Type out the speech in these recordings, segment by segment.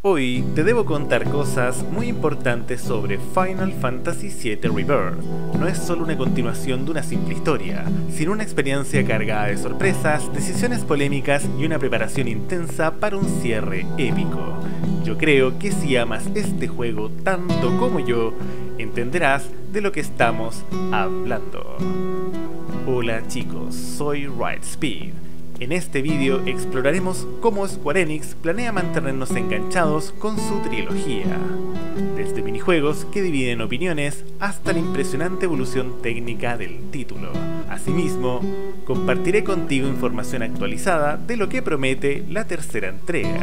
Hoy te debo contar cosas muy importantes sobre Final Fantasy VII Rebirth. No es solo una continuación de una simple historia, sino una experiencia cargada de sorpresas, decisiones polémicas y una preparación intensa para un cierre épico. Yo creo que si amas este juego tanto como yo, entenderás de lo que estamos hablando. Hola chicos, soy Rightspeed. En este vídeo exploraremos cómo Square Enix planea mantenernos enganchados con su trilogía. Desde minijuegos que dividen opiniones hasta la impresionante evolución técnica del título. Asimismo, compartiré contigo información actualizada de lo que promete la tercera entrega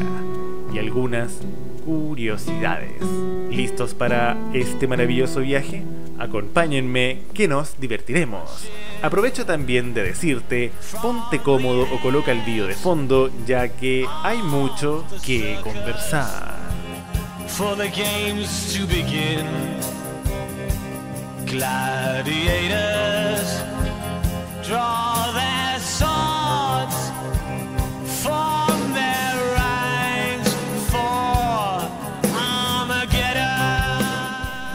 y algunas curiosidades. ¿Listos para este maravilloso viaje? Acompáñenme que nos divertiremos. Aprovecho también de decirte, ponte cómodo o coloca el vídeo de fondo, ya que hay mucho que conversar. For the games to begin, gladiators draw their swords, form their ranks for Armageddon.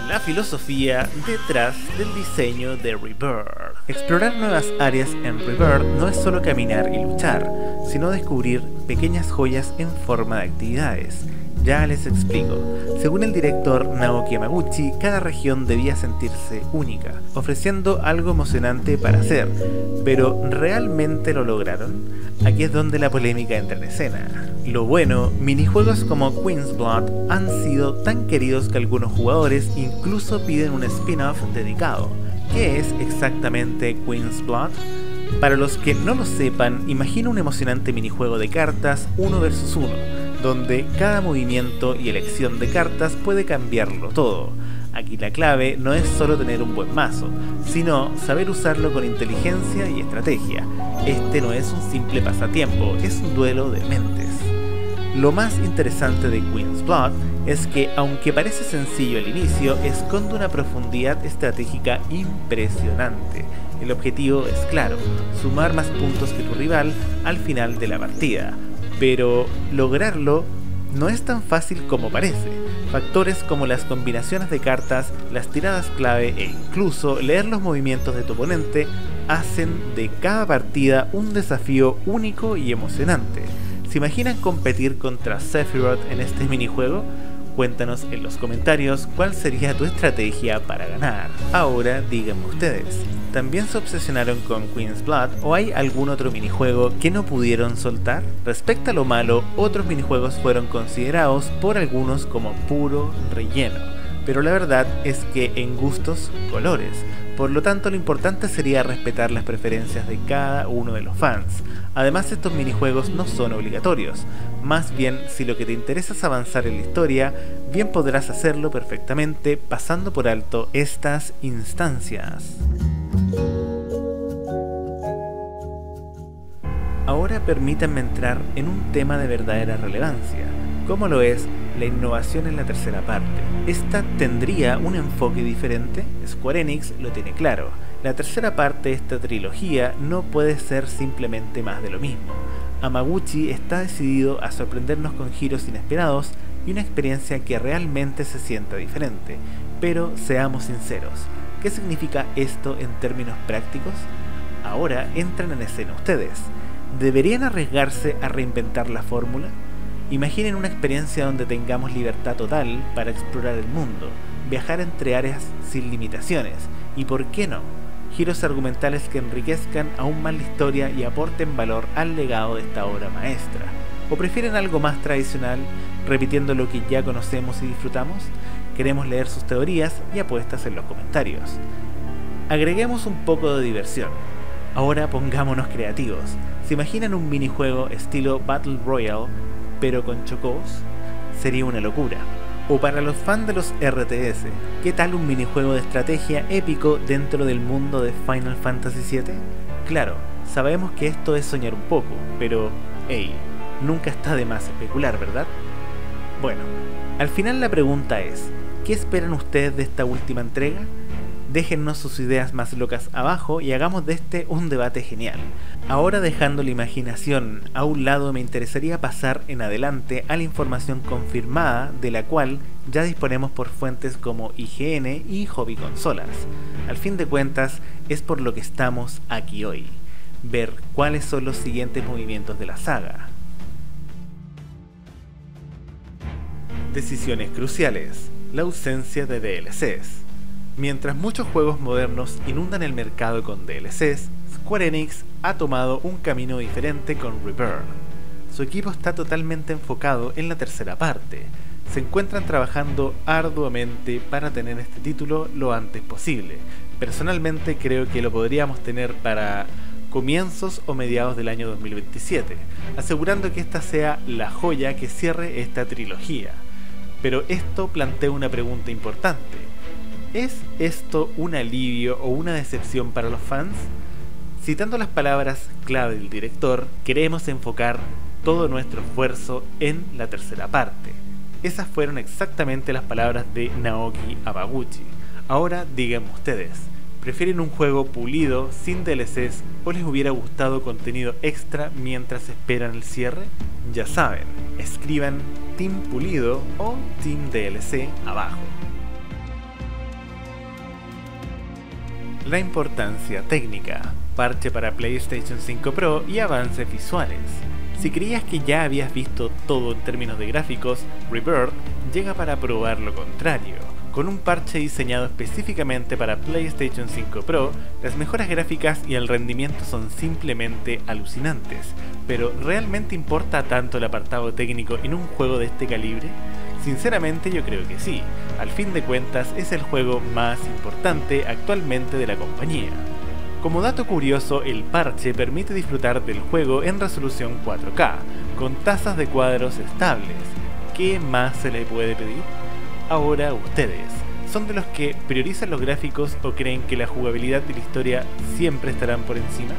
La filosofía detrás del diseño de Rebirth. Explorar nuevas áreas en Rebirth no es solo caminar y luchar, sino descubrir pequeñas joyas en forma de actividades. Ya les explico. Según el director Naoki Yamaguchi, cada región debía sentirse única, ofreciendo algo emocionante para hacer. ¿Pero realmente lo lograron? Aquí es donde la polémica entra en escena. Lo bueno, minijuegos como Queen's Blood han sido tan queridos que algunos jugadores incluso piden un spin-off dedicado. ¿Qué es exactamente Queen's Blood? Para los que no lo sepan, imagina un emocionante minijuego de cartas 1 vs 1, donde cada movimiento y elección de cartas puede cambiarlo todo. Aquí la clave no es solo tener un buen mazo, sino saber usarlo con inteligencia y estrategia. Este no es un simple pasatiempo, es un duelo de mentes. Lo más interesante de Queen's Blood es que, aunque parece sencillo al inicio, esconde una profundidad estratégica impresionante. El objetivo es claro, sumar más puntos que tu rival al final de la partida. Pero lograrlo no es tan fácil como parece. Factores como las combinaciones de cartas, las tiradas clave e incluso leer los movimientos de tu oponente hacen de cada partida un desafío único y emocionante. ¿Se imaginan competir contra Sephiroth en este minijuego? Cuéntanos en los comentarios cuál sería tu estrategia para ganar. Ahora díganme ustedes, ¿también se obsesionaron con Queen's Blood o hay algún otro minijuego que no pudieron soltar? Respecto a lo malo, otros minijuegos fueron considerados por algunos como puro relleno, pero la verdad es que en gustos, colores. Por lo tanto, lo importante sería respetar las preferencias de cada uno de los fans. Además, estos minijuegos no son obligatorios. Más bien, si lo que te interesa es avanzar en la historia, bien podrás hacerlo perfectamente pasando por alto estas instancias. Ahora permítanme entrar en un tema de verdadera relevancia, como lo es la innovación en la tercera parte. ¿Esta tendría un enfoque diferente? Square Enix lo tiene claro. La tercera parte de esta trilogía no puede ser simplemente más de lo mismo. Yamaguchi está decidido a sorprendernos con giros inesperados y una experiencia que realmente se sienta diferente. Pero seamos sinceros, ¿qué significa esto en términos prácticos? Ahora entran en escena ustedes. ¿Deberían arriesgarse a reinventar la fórmula? Imaginen una experiencia donde tengamos libertad total para explorar el mundo, viajar entre áreas sin limitaciones y, ¿por qué no?, giros argumentales que enriquezcan aún más la historia y aporten valor al legado de esta obra maestra. ¿O prefieren algo más tradicional, repitiendo lo que ya conocemos y disfrutamos? Queremos leer sus teorías y apuestas en los comentarios. Agreguemos un poco de diversión. Ahora pongámonos creativos. ¿Se imaginan un minijuego estilo Battle Royale, pero con chocos? Sería una locura. O para los fans de los RTS, ¿qué tal un minijuego de estrategia épico dentro del mundo de Final Fantasy VII? Claro, sabemos que esto es soñar un poco, pero hey, nunca está de más especular, ¿verdad? Bueno, al final la pregunta es, ¿qué esperan ustedes de esta última entrega? Déjennos sus ideas más locas abajo y hagamos de este un debate genial. Ahora, dejando la imaginación a un lado, me interesaría pasar en adelante a la información confirmada, de la cual ya disponemos por fuentes como IGN y Hobby Consolas. Al fin de cuentas, es por lo que estamos aquí hoy: ver cuáles son los siguientes movimientos de la saga. Decisiones cruciales: la ausencia de DLCs. Mientras muchos juegos modernos inundan el mercado con DLCs, Square Enix ha tomado un camino diferente con Rebirth. Su equipo está totalmente enfocado en la tercera parte. Se encuentran trabajando arduamente para tener este título lo antes posible. Personalmente creo que lo podríamos tener para comienzos o mediados del año 2027, asegurando que esta sea la joya que cierre esta trilogía. Pero esto plantea una pregunta importante: ¿es esto un alivio o una decepción para los fans? Citando las palabras clave del director, queremos enfocar todo nuestro esfuerzo en la tercera parte. Esas fueron exactamente las palabras de Naoki Hamaguchi. Ahora díganme ustedes, ¿prefieren un juego pulido, sin DLCs, o les hubiera gustado contenido extra mientras esperan el cierre? Ya saben, escriban Team Pulido o Team DLC abajo. La importancia técnica: parche para PlayStation 5 Pro y avances visuales. Si creías que ya habías visto todo en términos de gráficos, Rebirth llega para probar lo contrario. Con un parche diseñado específicamente para PlayStation 5 Pro, las mejoras gráficas y el rendimiento son simplemente alucinantes. Pero ¿realmente importa tanto el apartado técnico en un juego de este calibre? Sinceramente yo creo que sí. Al fin de cuentas es el juego más importante actualmente de la compañía. Como dato curioso, el parche permite disfrutar del juego en resolución 4K, con tasas de cuadros estables. ¿Qué más se le puede pedir? Ahora ustedes, ¿son de los que priorizan los gráficos o creen que la jugabilidad y la historia siempre estarán por encima?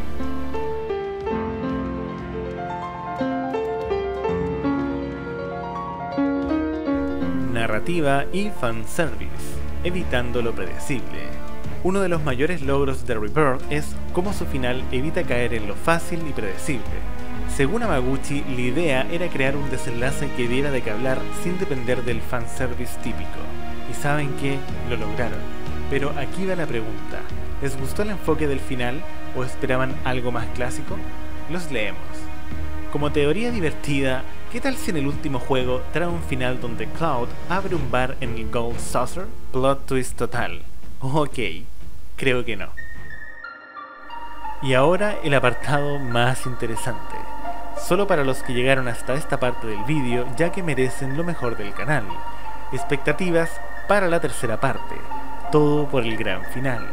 Narrativa y fanservice, evitando lo predecible. Uno de los mayores logros de Rebirth es cómo su final evita caer en lo fácil y predecible. Según Hamaguchi, la idea era crear un desenlace que diera de qué hablar sin depender del fanservice típico. ¿Y saben qué? Lo lograron. Pero aquí va la pregunta: ¿les gustó el enfoque del final o esperaban algo más clásico? Los leemos. Como teoría divertida, ¿qué tal si en el último juego trae un final donde Cloud abre un bar en el Gold Saucer? Plot twist total. Ok, creo que no. Y ahora el apartado más interesante, solo para los que llegaron hasta esta parte del vídeo, ya que merecen lo mejor del canal. Expectativas para la tercera parte, todo por el gran final.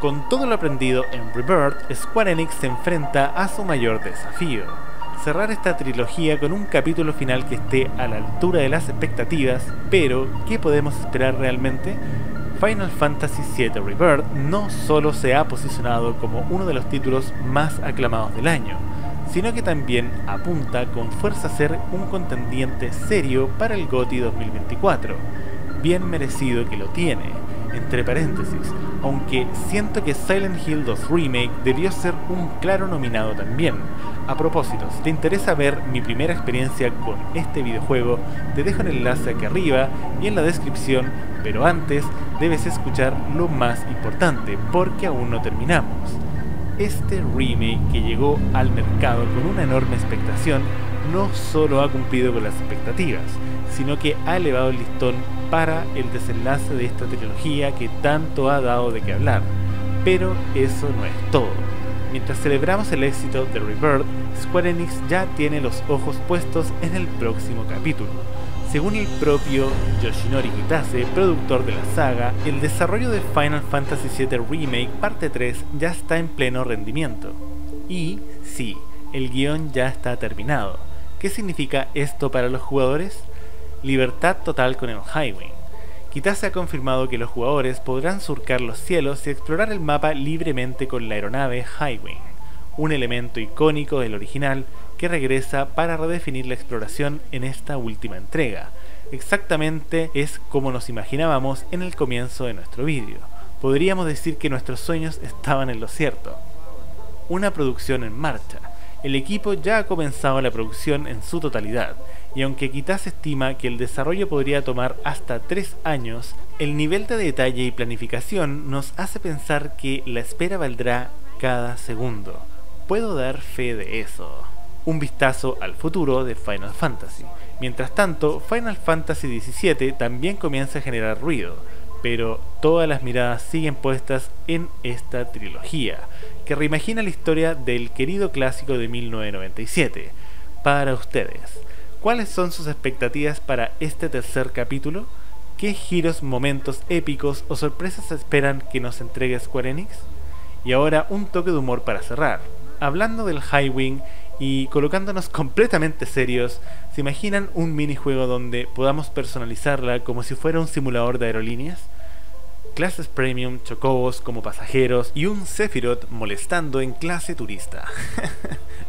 Con todo lo aprendido en Rebirth, Square Enix se enfrenta a su mayor desafío: cerrar esta trilogía con un capítulo final que esté a la altura de las expectativas. Pero, ¿qué podemos esperar realmente? Final Fantasy VII Rebirth no solo se ha posicionado como uno de los títulos más aclamados del año, sino que también apunta con fuerza a ser un contendiente serio para el GOTY 2024. Bien merecido que lo tiene, entre paréntesis, aunque siento que Silent Hill 2 Remake debió ser un claro nominado también. A propósito, si te interesa ver mi primera experiencia con este videojuego, te dejo el enlace aquí arriba y en la descripción, pero antes debes escuchar lo más importante, porque aún no terminamos. Este remake, que llegó al mercado con una enorme expectación, no solo ha cumplido con las expectativas, sino que ha elevado el listón para el desenlace de esta trilogía que tanto ha dado de qué hablar. Pero eso no es todo. Mientras celebramos el éxito de Rebirth, Square Enix ya tiene los ojos puestos en el próximo capítulo. Según el propio Yoshinori Kitase, productor de la saga, el desarrollo de Final Fantasy VII Remake Parte 3 ya está en pleno rendimiento. Y sí, el guión ya está terminado. ¿Qué significa esto para los jugadores? Libertad total con el Highwing. Kitase ha confirmado que los jugadores podrán surcar los cielos y explorar el mapa libremente con la aeronave Highwing, un elemento icónico del original que regresa para redefinir la exploración en esta última entrega. Exactamente es como nos imaginábamos en el comienzo de nuestro vídeo. podríamos decir que nuestros sueños estaban en lo cierto. Una producción en marcha. El equipo ya ha comenzado la producción en su totalidad, y aunque quizás estima que el desarrollo podría tomar hasta 3 años, el nivel de detalle y planificación nos hace pensar que la espera valdrá cada segundo. Puedo dar fe de eso. Un vistazo al futuro de Final Fantasy. Mientras tanto, Final Fantasy XVII también comienza a generar ruido, pero todas las miradas siguen puestas en esta trilogía, que reimagina la historia del querido clásico de 1997. Para ustedes, ¿cuáles son sus expectativas para este tercer capítulo? ¿Qué giros, momentos épicos o sorpresas esperan que nos entregue Square Enix? Y ahora un toque de humor para cerrar. Hablando del Highwing y colocándonos completamente serios, ¿se imaginan un minijuego donde podamos personalizarla como si fuera un simulador de aerolíneas? Clases premium, chocobos como pasajeros y un Sephiroth molestando en clase turista.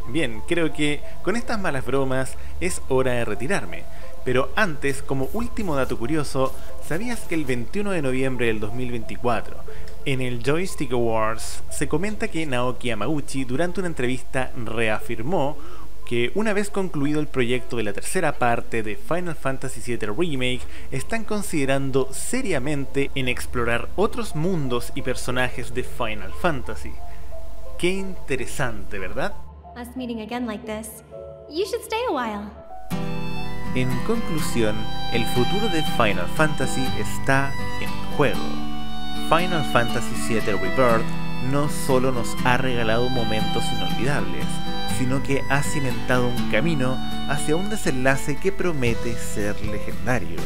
Bien, creo que con estas malas bromas es hora de retirarme. Pero antes, como último dato curioso, ¿sabías que el 21 de noviembre del 2024, en el Joystick Awards, se comenta que Naoki Yamaguchi durante una entrevista reafirmó que una vez concluido el proyecto de la tercera parte de Final Fantasy VII Remake, están considerando seriamente en explorar otros mundos y personajes de Final Fantasy? Qué interesante, ¿verdad? Us meeting again like this. You should stay a while. En conclusión, el futuro de Final Fantasy está en juego. Final Fantasy VII Rebirth no solo nos ha regalado momentos inolvidables, sino que ha cimentado un camino hacia un desenlace que promete ser legendario.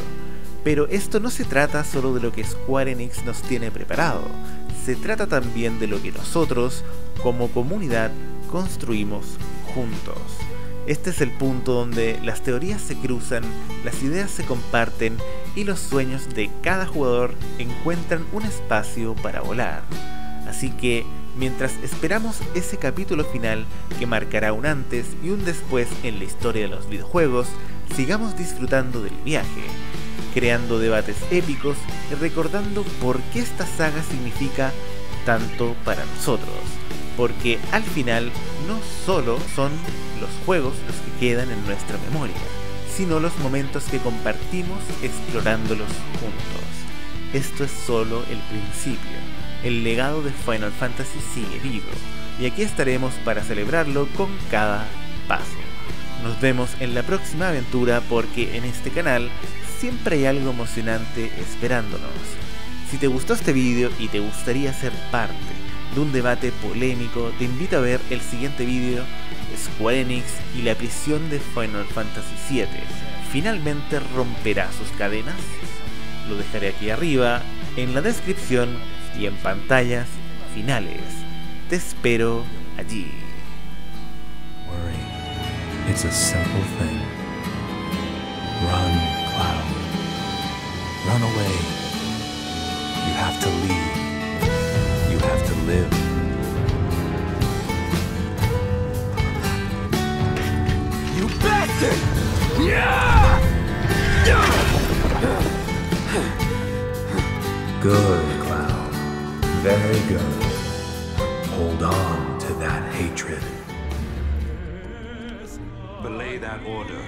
Pero esto no se trata solo de lo que Square Enix nos tiene preparado, se trata también de lo que nosotros, como comunidad, construimos juntos. Este es el punto donde las teorías se cruzan, las ideas se comparten y los sueños de cada jugador encuentran un espacio para volar. Así que, mientras esperamos ese capítulo final que marcará un antes y un después en la historia de los videojuegos, sigamos disfrutando del viaje, creando debates épicos y recordando por qué esta saga significa tanto para nosotros. Porque al final no solo son los juegos los que quedan en nuestra memoria, sino los momentos que compartimos explorándolos juntos. Esto es solo el principio. El legado de Final Fantasy sigue vivo, y aquí estaremos para celebrarlo con cada paso. Nos vemos en la próxima aventura porque en este canal siempre hay algo emocionante esperándonos. Si te gustó este vídeo y te gustaría ser parte de un debate polémico, te invito a ver el siguiente vídeo, Square Enix y la prisión de Final Fantasy VII. ¿Finalmente romperá sus cadenas? Lo dejaré aquí arriba, en la descripción y en pantallas finales. Te espero allí. Worry. It's a simple thing. Run, Cloud. Run away. You have to leave. You have to live. You bastard! Yeah! Good, Cloud. Very good. Hold on to that hatred. Belay that order.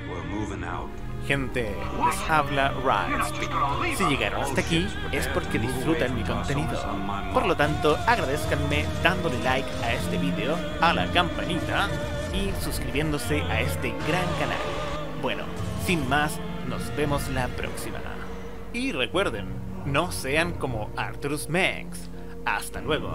We're moving out. Gente, les habla Rilespeed. Si llegaron hasta aquí es porque disfrutan mi contenido. Por lo tanto, agradezcanme dándole like a este video, a la campanita y suscribiéndose a este gran canal. Bueno, sin más, nos vemos la próxima. Y recuerden, no sean como Arthurus Mengs. Hasta luego.